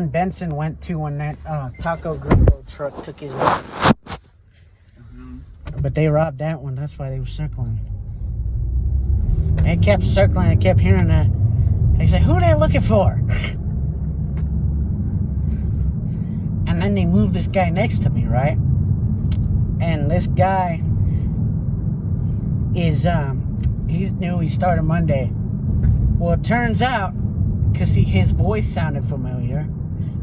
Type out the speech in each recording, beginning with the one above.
Benson went to when that Taco Gringo truck took his way. But they robbed that one. That's why they were circling. They kept circling. I kept hearing that. They said, "Who are they looking for?" And then they moved this guy next to me, right? And this guy is he's new. He started Monday. Well, it turns out, because his voice sounded familiar,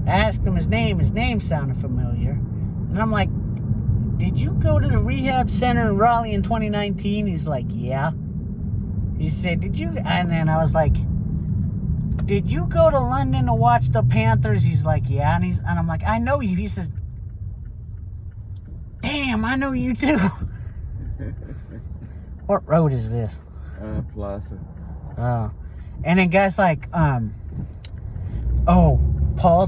I asked him his name. His name sounded familiar. And I'm like, "Did you go to the rehab center in Raleigh in 2019? He's like, "Yeah." He said, "Did you?" And then I was like, "Did you go to London to watch the Panthers?" He's like, "Yeah." And I'm like, "I know you." He says, "Damn, I know you too." What road is this? Plaza. Oh. And then guys like, Paul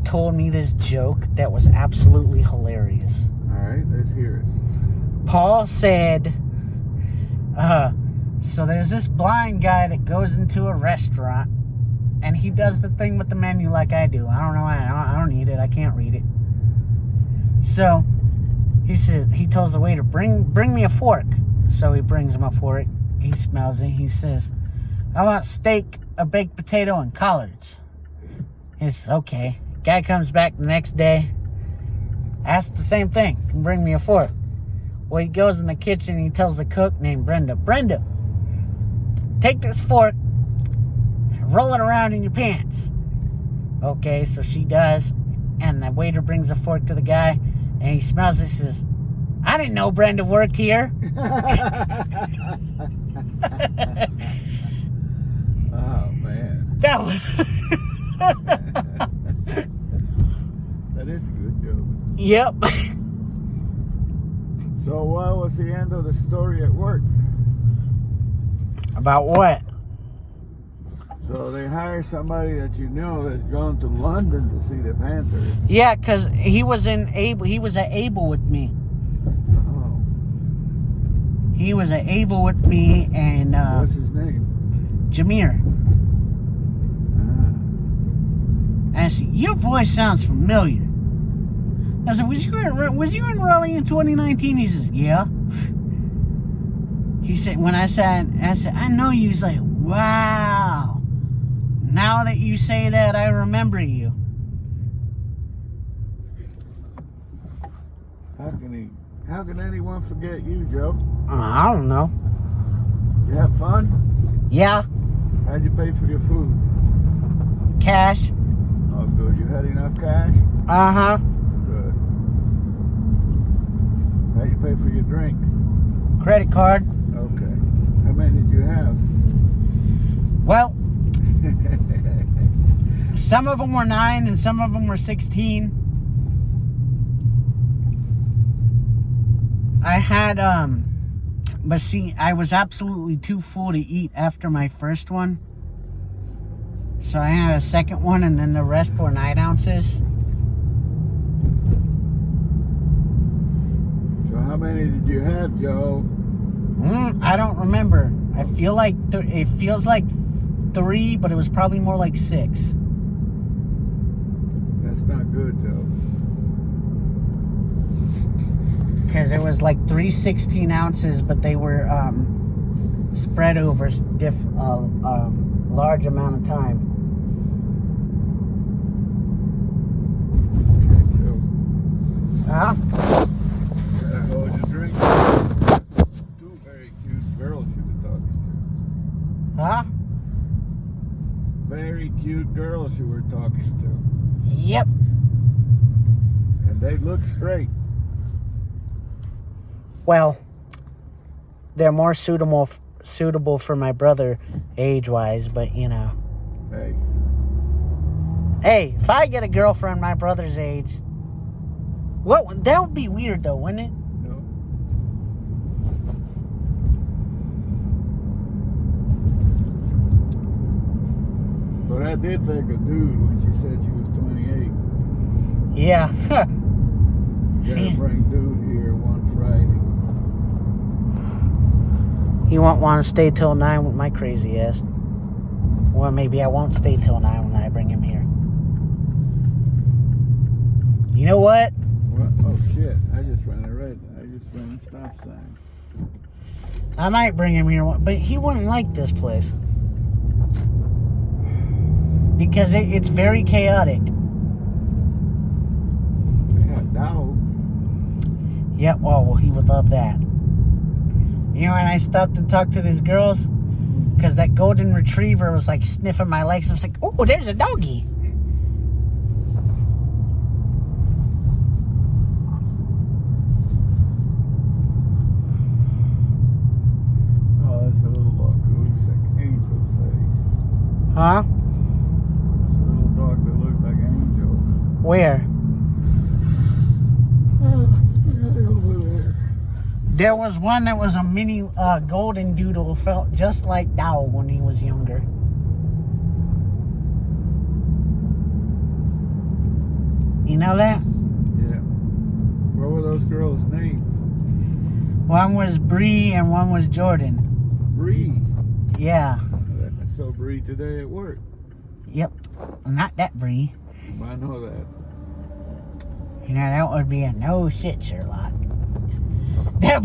told me this joke that was absolutely hilarious. Alright, let's hear it. Paul said, so there's this blind guy that goes into a restaurant and he does the thing with the menu like I do. I don't know. I don't need it. I can't read it. So he says, he tells the waiter, bring me a fork. So he brings him a fork. He smells it. He says, "I want steak, a baked potato, and collards." He says, "Okay." Guy comes back the next day, asks the same thing. "Bring me a fork." Well, he goes in the kitchen and he tells the cook named Brenda, "Brenda, take this fork, roll it around in your pants." Okay, so she does. And the waiter brings a fork to the guy and he smells it and says, "I didn't know Brenda worked here." Oh, man. That was... That is a good joke. Yep. So what was the end of the story at work? About what? So they hired somebody that you know that's gone to London to see the Panthers. Yeah, because he was at Able with me. Oh. He was at Able with me and What's his name? Jameer. And I said, "Your voice sounds familiar." I said, was you in Raleigh in 2019? He says, "Yeah." He said, when I said, "I know you." He's like, "Wow. Now that you say that, I remember you." How can anyone forget you, Joe? I don't know. You have fun? Yeah. How'd you pay for your food? Cash. Oh, good. You had enough cash? Uh-huh. Good. How'd you pay for your drinks? Credit card. Okay. How many did you have? Well, some of them were 9 and some of them were 16. I had, but see, I was absolutely too full to eat after my first one. So I had a second one and then the rest were 9 ounces. So how many did you have, Joe? I don't remember. I feel like, it feels like 3, but it was probably more like 6. That's not good, Joe. Because it was like 3 16 ounces, but they were spread over a large amount of time. Okay, Joe. Huh? How was your drink? 2 very cute girls you were talking Huh? to. Very cute girls you were talking to. Yep. And they look straight. Well, they're more suitable for my brother age-wise, but you know. Hey, if I get a girlfriend my brother's age, that would be weird though, wouldn't it? No. But I did think a dude when she said she was 28. Yeah. Gotta bring dude here one Friday. He won't want to stay till 9 with my crazy ass. Or maybe I won't stay till 9 when I bring him here. know what? What? Oh shit! I just ran a stop sign. I might bring him here, but he wouldn't like this place. Because it's very chaotic. They have dogs. Yeah, well, he would love that. You know, and I stopped to talk to these girls, because that golden retriever was like sniffing my legs. I was like, oh, there's a doggy. Oh, that's a little dog. It looks like Angel's face. Huh? It's a little dog that looks like Angel. Where? Right over there. There was one that was a mini golden doodle, felt just like Dowell when he was younger. You know that? Yeah. What were those girls' names? One was Bree and one was Jordan. Bree. Yeah. I saw Bree today at work. Yep. Not that Bree. I know that. You know, that would be a no shit Sherlock. That,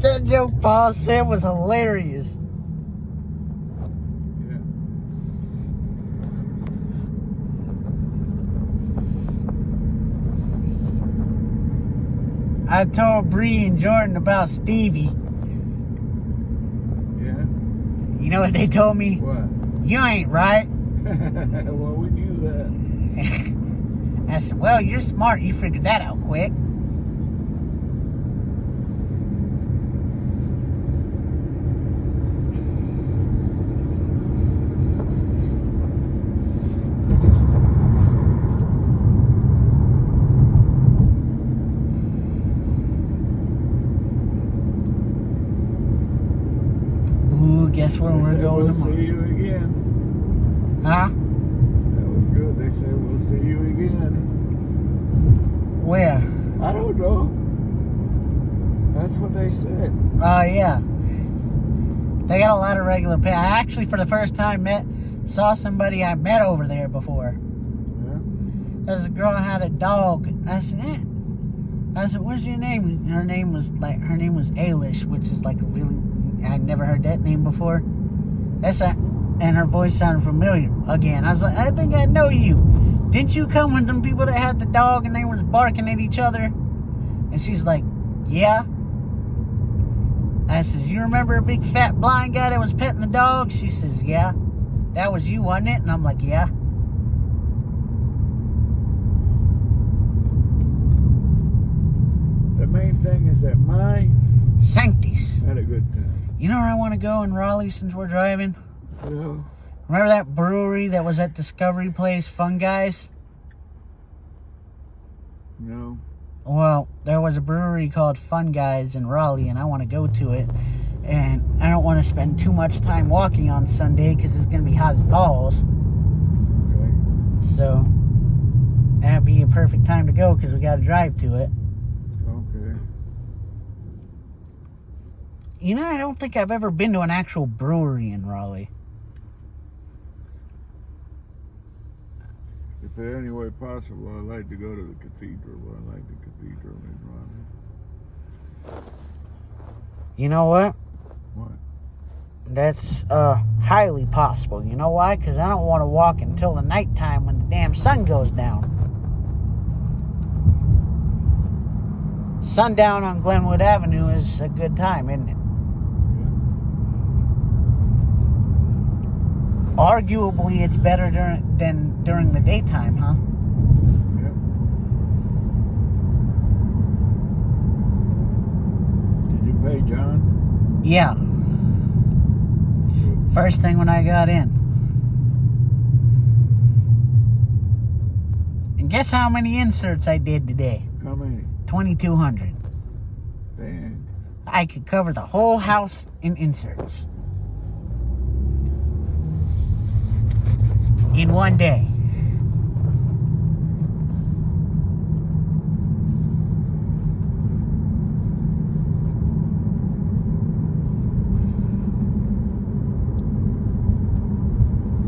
that joke Paul said was hilarious. Yeah. I told Bree and Jordan about Stevie. Yeah. You know what they told me? What? You ain't right. Well, we knew that. I said, well, you're smart. You figured that out quick. Ooh, guess where we're going We'll tomorrow? see you again. Huh? That was good. They said we'll see you again. Where? I don't know. That's what they said. Oh, yeah. They got a lot of regular pay. I actually, for the first time, saw somebody I met over there before. Yeah. There's a girl had a dog. I said, what's your name? Her name was Ailish, which is like a really, I'd never heard that name before. And her voice sounded familiar again. I was like, I think I know you. Didn't you come with them people that had the dog and they was barking at each other? And she's like, yeah. I says, you remember a big fat blind guy that was petting the dog? She says, yeah. That was you, wasn't it? And I'm like, yeah. The main thing is that my Sanctis. had a good time. You know where I want to go in Raleigh since we're driving? You know? Remember that brewery that was at Discovery Place, Fun Guys? No. Well, there was a brewery called Fun Guys in Raleigh, and I want to go to it. And I don't want to spend too much time walking on Sunday because it's going to be hot as balls. Okay. So that'd be a perfect time to go because we got to drive to it. Okay. You know, I don't think I've ever been to an actual brewery in Raleigh. If in any way possible, I'd like to go to the cathedral. I like the cathedral in Raleigh. You know what? What? That's highly possible. You know why? Because I don't want to walk until the nighttime when the damn sun goes down. Sundown on Glenwood Avenue is a good time, isn't it? Arguably, it's better than during the daytime, huh? Yep. Did you pay John? Yeah. Good. First thing when I got in. And guess how many inserts I did today? How many? 2,200. Dang. I could cover the whole house in inserts. In one day.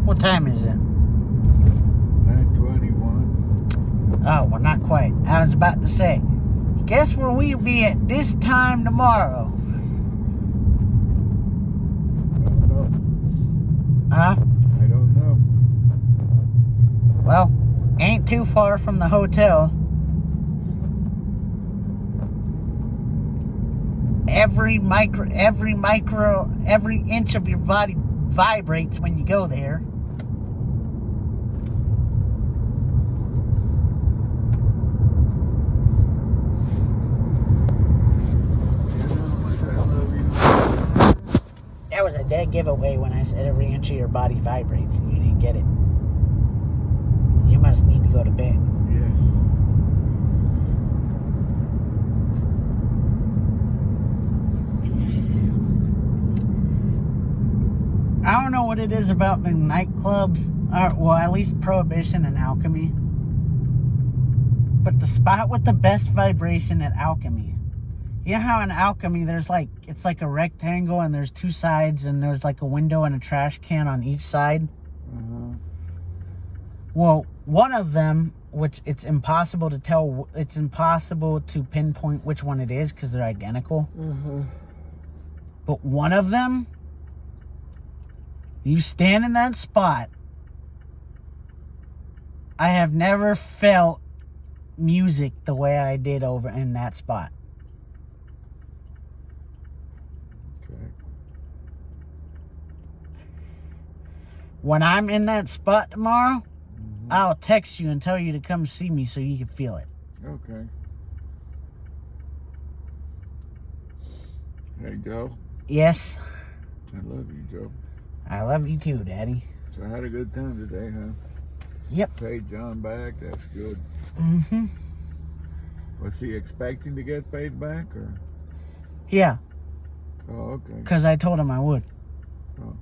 What time is it? 9:21. Oh, well, not quite. I was about to say, guess where we'll be at this time tomorrow? I don't know. Huh? I don't know. Well, ain't too far from the hotel. Every inch of your body vibrates when you go there. That was a dead giveaway when I said every inch of your body vibrates and you didn't get it. You must need to go to bed. Yes. I don't know what it is about the nightclubs, well, at least Prohibition and Alchemy. But the spot with the best vibration at Alchemy. You know how in Alchemy it's like a rectangle and there's two sides and there's like a window and a trash can on each side? Uh-huh. Well, one of them, which it's impossible to pinpoint which one it is because they're identical. Uh-huh. But one of them, you stand in that spot. I have never felt music the way I did over in that spot. Okay. When I'm in that spot tomorrow, I'll text you and tell you to come see me so you can feel it. Okay. Hey, Joe. Yes, I love you, Joe. I love you too, Daddy. So I had a good time today, huh? Yep. Paid John back. That's good. Mm-hmm. Was he expecting to get paid back, or? Yeah, Oh, okay. because I told him I would. Oh.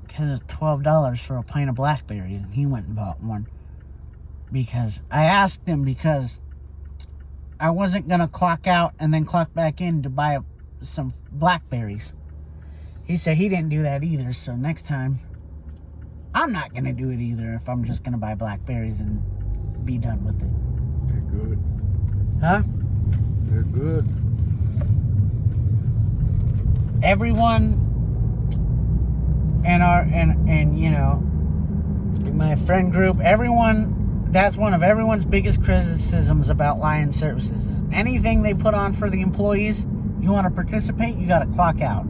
Because it's $12 for a pint of blackberries, and he went and bought one. Because I asked him because I wasn't going to clock out and then clock back in to buy some blackberries. He said he didn't do that either, so next time I'm not going to do it either if I'm just going to buy blackberries and be done with it. They're good. Huh? They're good. Everyone and you know, in my friend group, that's one of everyone's biggest criticisms about Lion Services is anything they put on for the employees, you want to participate, you got to clock out.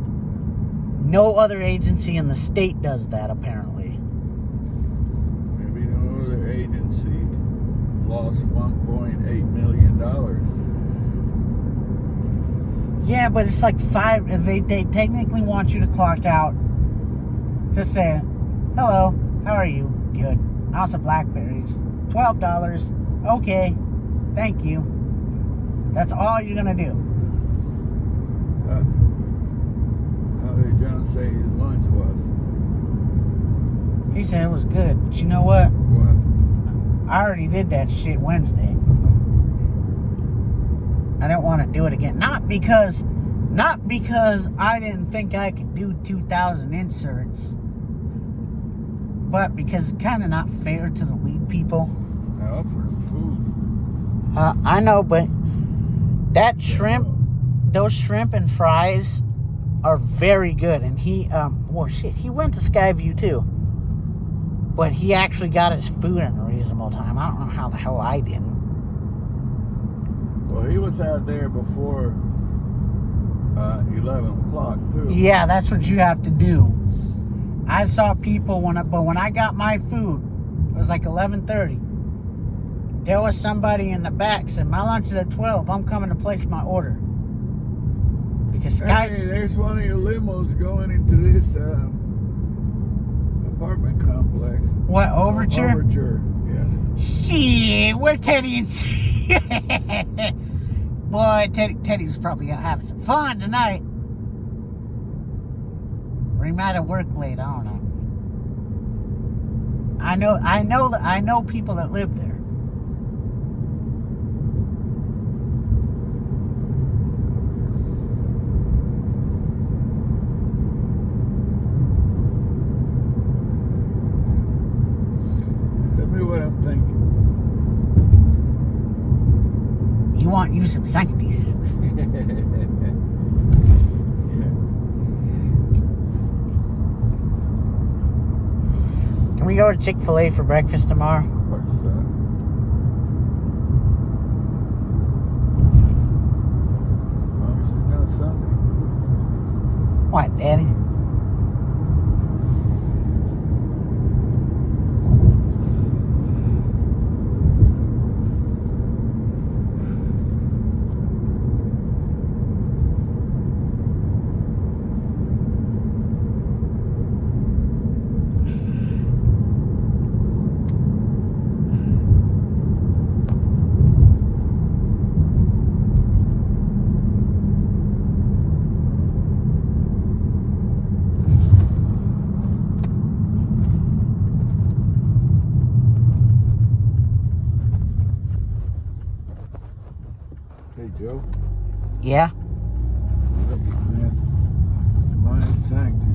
No other agency in the state does that, apparently. Maybe no other agency lost $1.8 million. Yeah, but it's like they technically want you to clock out to say, hello, how are you? Good. Ounce of blackberries. $12. Okay. Thank you. That's all you're going to do. How did John say his lunch was? He said it was good, but you know what? What? I already did that shit Wednesday. I didn't want to do it again. Not because I didn't think I could do 2,000 inserts, but because it's kind of not fair to the lead people. I offered him food. I know, but that shrimp, those shrimp and fries are very good. And he went to Skyview too. But he actually got his food in a reasonable time. I don't know how the hell I didn't. Well, he was out there before 11 o'clock, too. Yeah, that's what you have to do. I saw people when I got my food, it was like 11:30. There was somebody in the back said, my lunch is at 12. I'm coming to place my order. Because Hey, there's one of your limos going into this apartment complex. What, Overture? Overture, yeah. Shit, where Teddy and... Boy, Teddy was probably having some fun tonight. Or he might have worked late, I don't know. I know people that live there. Tell me what I'm thinking. want you some sancties. Can we go to Chick-fil-A for breakfast tomorrow? What's that? Obviously not Sunday. What, Daddy? Hey, Joe. Yeah? Man, mine sancties.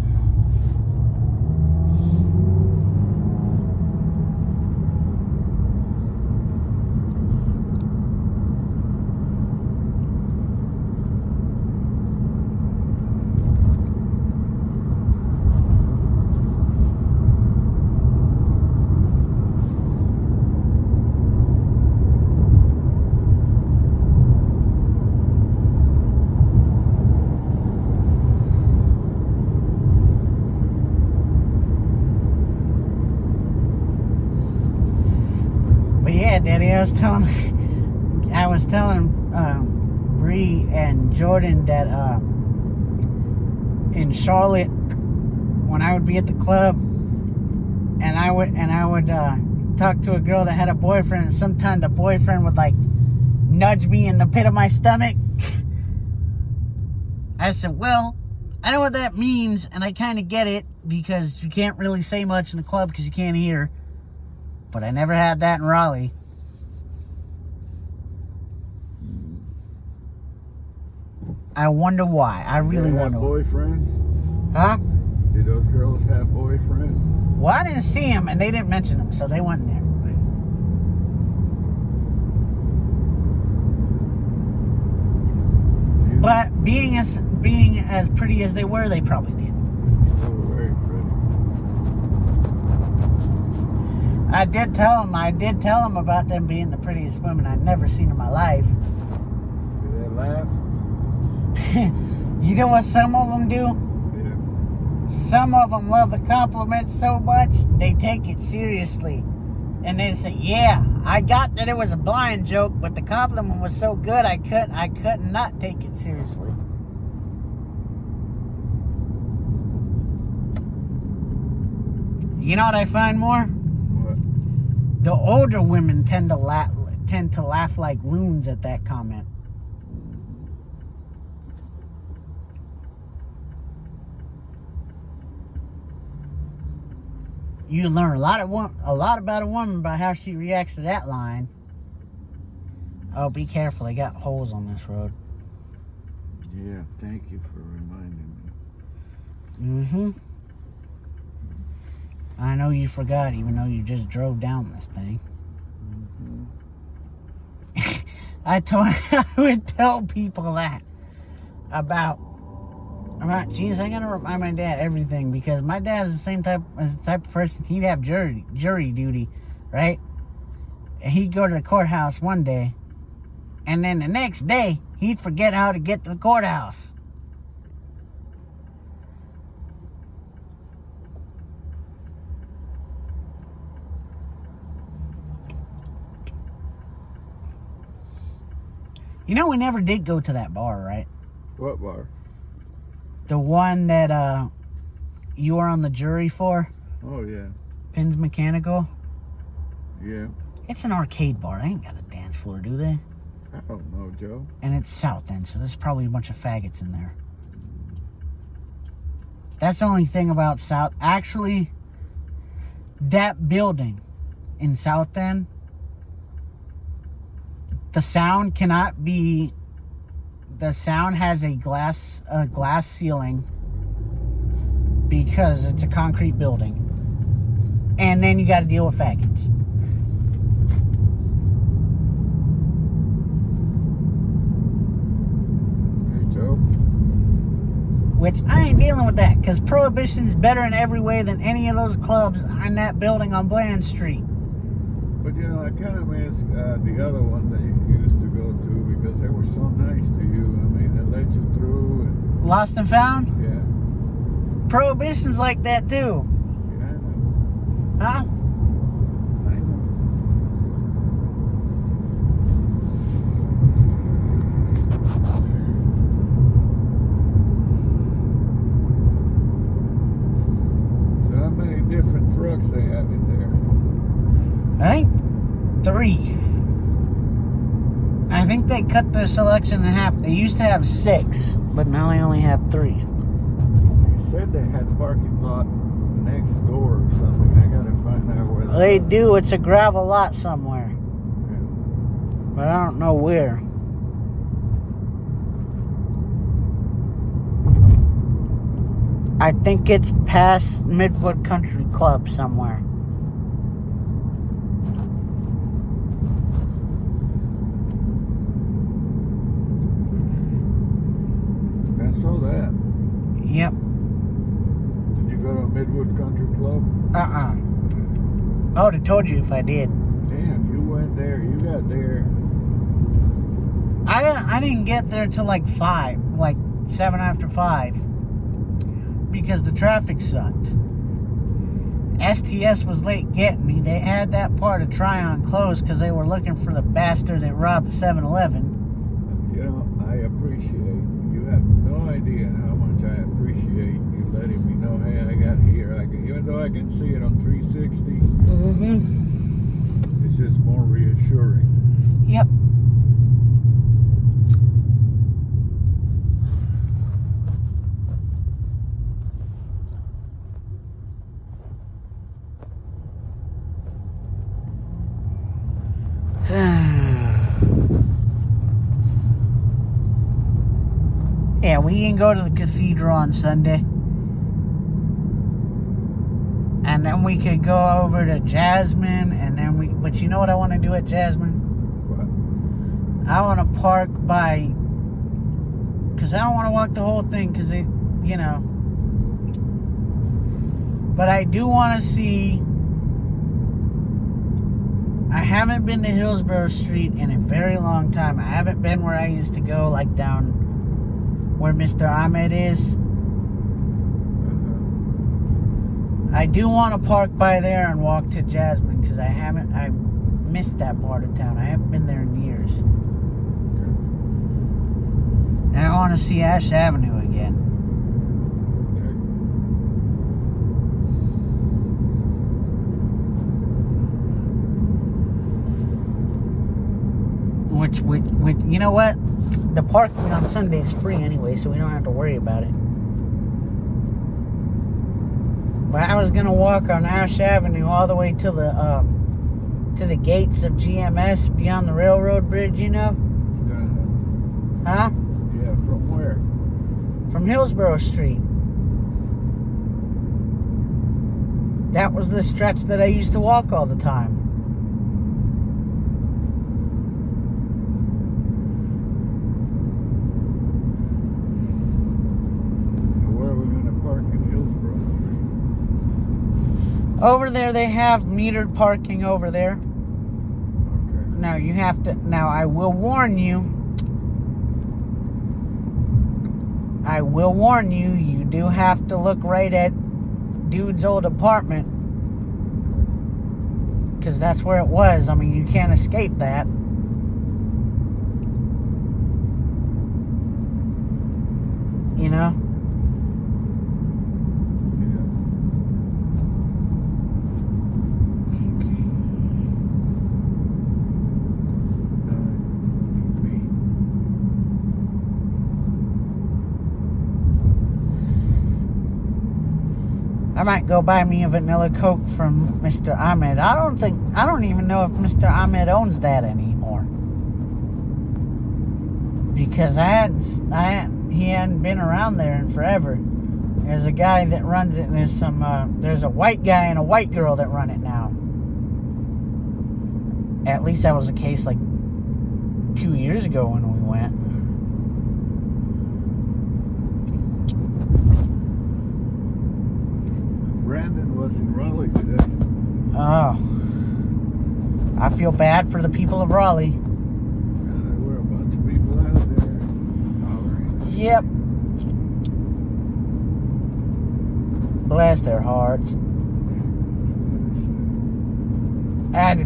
But yeah, Daddy, I was telling Bree and Jordan that in Charlotte, when I would be at the club, and I would talk to a girl that had a boyfriend, and sometimes the boyfriend would like nudge me in the pit of my stomach. I said, well, I know what that means, and I kind of get it, because you can't really say much in the club because you can't hear. But I never had that in Raleigh. I wonder why. I really They have wonder. boyfriends? Huh? Did those girls have boyfriends? Well, I didn't see them, and they didn't mention them, so they went in there. But being as pretty as they were, they probably did. They were very pretty. I did tell them about them being the prettiest women I'd never seen in my life. Did they laugh? You know what some of them do? Yeah. Some of them love the compliment so much, they take it seriously. And they say, yeah, I got that it was a blind joke, but the compliment was so good, I couldn't not take it seriously. You know what I find more? What? The older women tend to laugh like loons at that comment. You learn a lot about a woman by how she reacts to that line. Oh, be careful! They got holes on this road. Yeah, thank you for reminding Mm-hmm. I know you forgot, even though you just drove down this thing. me. I would tell people that about geez, I gotta remind my dad everything, because my dad is the same type of person. He'd have jury duty, right? And he'd go to the courthouse one day, and then the next day he'd forget how to get to the courthouse. You know, we never did go to that bar, right? What bar? The one that you were on the jury for, Oh, yeah. Pins Mechanical. Yeah. It's an arcade bar. They ain't got a dance floor, do they? I don't know, Joe. And it's South End, so there's probably a bunch of faggots in there. That's the only thing about South. Actually, that building in South End, the sound cannot be. The sound has a glass ceiling because it's a concrete building, and then you got to deal with faggots. Which I ain't dealing with that, because Prohibition's better in every way than any of those clubs in that building on Bland Street. But you know, I kind of miss the other one that you used to go to because they were so nice to you. I mean, they let you through. And, Lost and Found? yeah. Prohibition's like that too. Yeah, I know. Huh? I know. So how many different trucks they have in there? I think 3. I think they cut their selection in half. They used to have 6, but now they only have 3. You said they had parking lot next door or something. I gotta find out where They do. It's a gravel lot somewhere, Yeah. but I don't know where. I think it's past Midwood Country Club somewhere. I saw that. Yep. Did you go to Midwood Country Club? I would have told you if I did. Damn, you went there. You got there. I didn't get there till like 5, like 7 after 5. Because the traffic sucked. STS was late getting me. They had that part of Tryon closed because they were looking for the bastard that robbed the 7-Eleven. You know, I appreciate, you have no idea how much I appreciate you letting me know, hey, I got here. Even though I can see it on 360, it's just more reassuring. Yep. Yeah, we can go to the cathedral on Sunday. And then we could go over to Jasmine, and then but you know what I want to do at Jasmine? But I want to park by, because I don't want to walk the whole thing, because it, you know. But I do want to see, I haven't been to Hillsborough Street in a very long time. I haven't been where I used to go, like down where Mr. Ahmed is. I do want to park by there and walk to Jasmine, because I missed that part of town. I haven't been there in years. And I want to see Ash Avenue again. Which, you know what? The parking on Sunday is free anyway, so we don't have to worry about it. But I was gonna walk on Ash Avenue all the way to the gates of GMS beyond the railroad bridge, you know? Huh? Yeah, from where? From Hillsborough Street. That was the stretch that I used to walk all the time. Where are we going to park in Hillsborough Street? Over there, they have metered parking over there. Okay. Now you have to. Now I will warn you. You do have to look right at dude's old apartment, because that's where it was. I mean, you can't escape that. You know? I might go buy me a vanilla Coke from Mr. Ahmed. I don't even know if Mr. Ahmed owns that anymore. Because he hadn't been around there in forever. There's a guy that runs it, and there's a white guy and a white girl that run it now. At least that was the case like 2 years ago when we went. Brandon was in Raleigh today. Oh. I feel bad for the people of Raleigh. And there were a bunch of people out there hollering. Yep. Bless their hearts. I had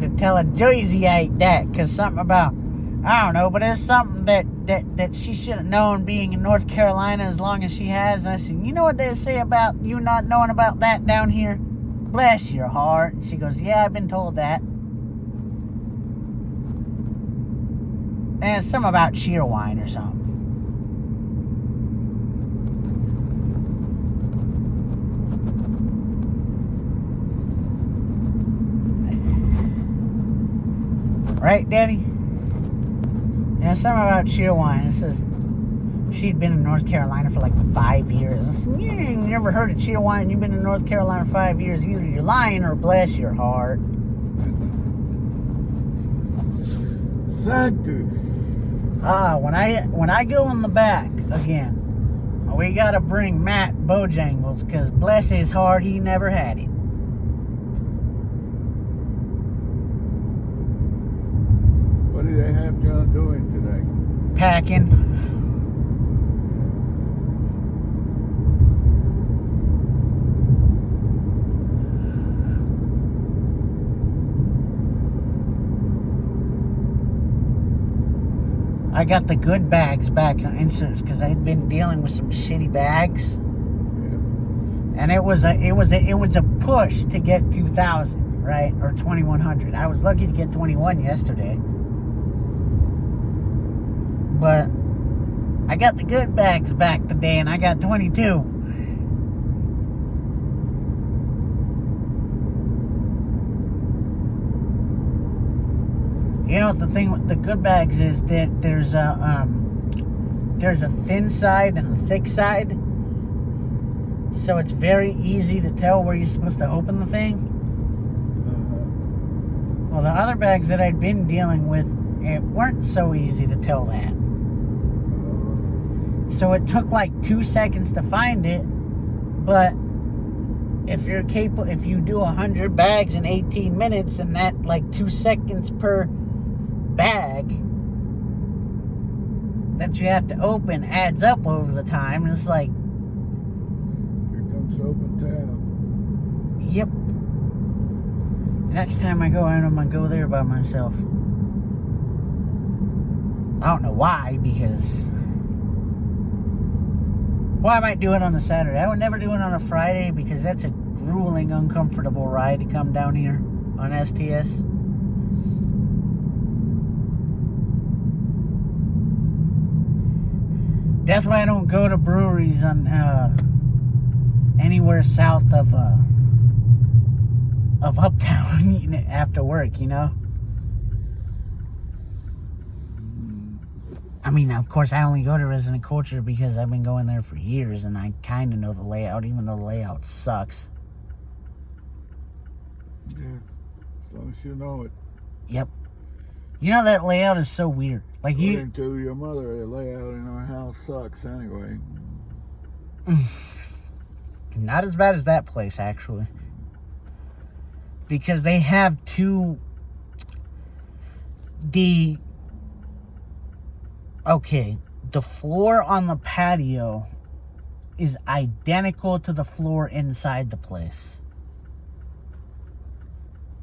to tell a Jerseyite that, because something about, I don't know, but there's something that she should have known being in North Carolina as long as she has. And I said, you know what they say about you not knowing about that down here? Bless your heart. And she goes, yeah, I've been told that. And it's something about Cheerwine or something. Right, Daddy? Yeah, something about Cheerwine. It says she'd been in North Carolina for like 5 years. I said, you never heard of Cheerwine? You've been in North Carolina 5 years. Either you're lying or bless your heart. Sanctus. When I go in the back again, we gotta bring Matt Bojangles, because bless his heart, he never had it. What do they have John doing today? Packing. I got the good bags back on Insert because I had been dealing with some shitty bags, and it was a push to get 2,000, right, or 2,100. I was lucky to get 21 yesterday, but I got the good bags back today, and I got 22. You know what the thing with the good bags is, that there's a thin side and a thick side, so it's very easy to tell where you're supposed to open the thing. Well, the other bags that I'd been dealing with, it weren't so easy to tell that. So it took like 2 seconds to find it, but if you're capable, if you do 100 bags in 18 minutes, and that like 2 seconds per bag that you have to open adds up over the time. It's like, Here comes soap and tab. yep. Next time I go out, I'm gonna go there by myself. I don't know why, because I might do it on a Saturday. I would never do it on a Friday, because that's a grueling, uncomfortable ride to come down here on STS. That's why I don't go to breweries on anywhere south of Uptown after work, you know? I mean, of course, I only go to Resident Culture because I've been going there for years, and I kind of know the layout, even though the layout sucks. Yeah, as long as you know it. Yep. You know, that layout is so weird. Like, According to your mother, the layout in our house sucks anyway. Not as bad as that place, actually. Because they have the floor on the patio is identical to the floor inside the place.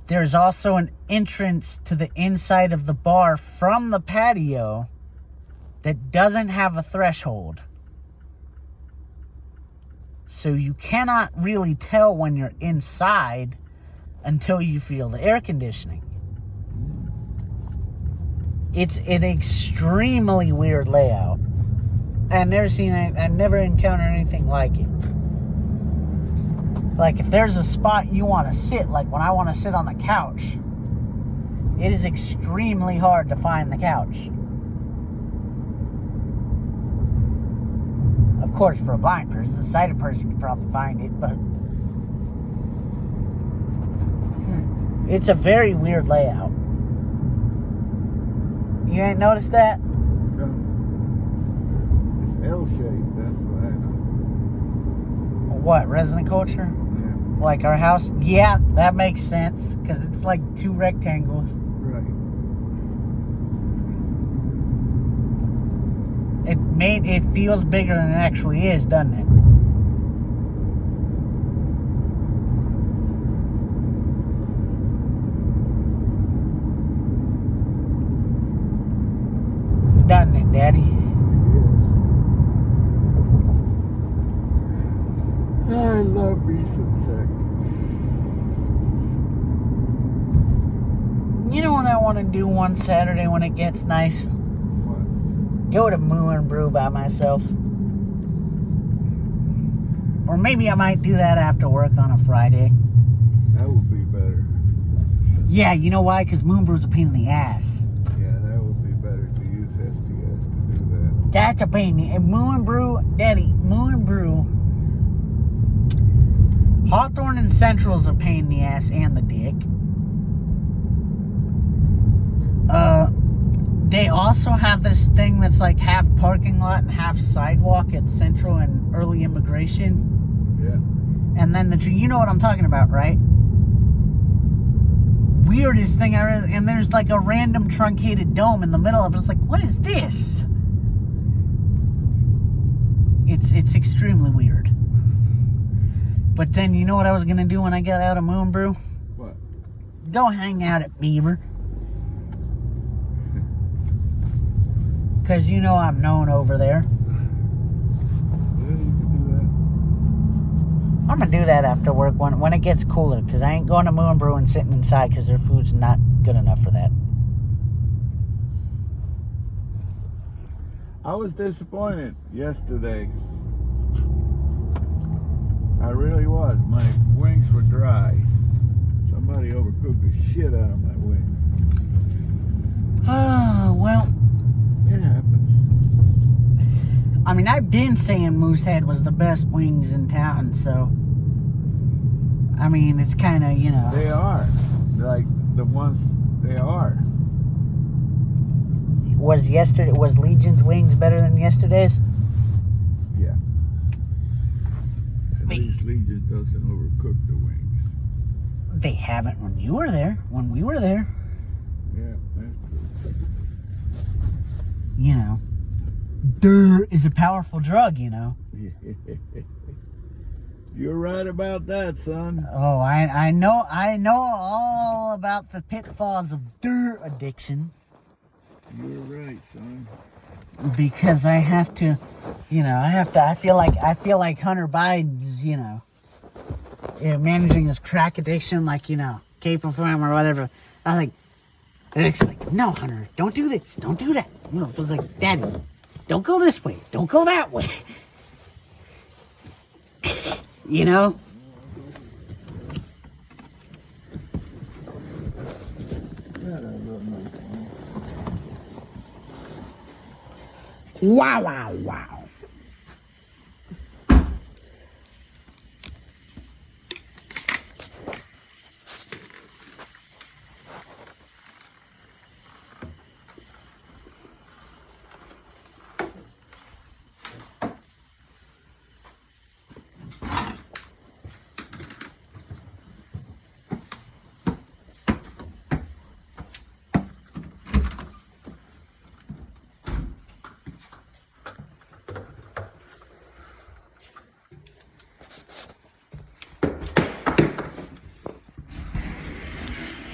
There's also an entrance to the inside of the bar from the patio that doesn't have a threshold. So you cannot really tell when you're inside until you feel the air conditioning. It's an extremely weird layout. I've never encountered anything like it. Like, if there's a spot you want to sit, like when I want to sit on the couch, it is extremely hard to find the couch. Of course, for a blind person, a sighted person can probably find it, but it's a very weird layout. You ain't noticed that? It's L-shaped, that's what I know. What, resident culture? Yeah. Like our house? Yeah, that makes sense. Because it's like 2 rectangles. Right. It feels bigger than it actually is, doesn't it? Doesn't it, Daddy? Yes. I love me some sectors. You know what I want to do one Saturday when it gets nice? What? Go to Moo and Brew by myself. Or maybe I might do that after work on a Friday. That would be better. Yeah, you know why? Because Moo and Brew's a pain in the ass. Yeah, that would be better to use STS to do that. That's a pain. And Moo and Brew, Daddy, Moo and Brew. Hawthorne and Central's a pain in the ass and the dick. They also have this thing that's like half parking lot and half sidewalk at Central and Early Immigration. Yeah. And then you know what I'm talking about, right? Weirdest thing I read, and there's like a random truncated dome in the middle of it. It's like, what is this? It's extremely weird. But then you know what I was gonna do when I got out of Moo and Brew? What? Go hang out at Beaver. Because you know I'm known over there. Yeah, you can do that. I'm going to do that after work when it gets cooler. Because I ain't going to Moo and Brew and sitting inside because their food's not good enough for that. I was disappointed yesterday. I really was. My wings were dry. Somebody overcooked the shit out of my wings. Oh, well. It happens. I mean, I've been saying Moosehead was the best wings in town, so. I mean, it's kind of, you know. They are. Like the ones they are. Was Legion's wings better than yesterday's? Yeah. At least Legion doesn't overcook the wings. They haven't when you were there. When we were there. Yeah, that's true. You know. Dirt is a powerful drug, you know. You're right about that, son. Oh, I know all about the pitfalls of dirt addiction. You're right, son. Because I have to, you know, I feel like Hunter Biden's, you know, managing his crack addiction, like, you know, capable for him or whatever. I like, it's like, no, Hunter, don't do this, don't do that. You know, it was like, Daddy, don't go this way, don't go that way. You know? Wow, wow, wow.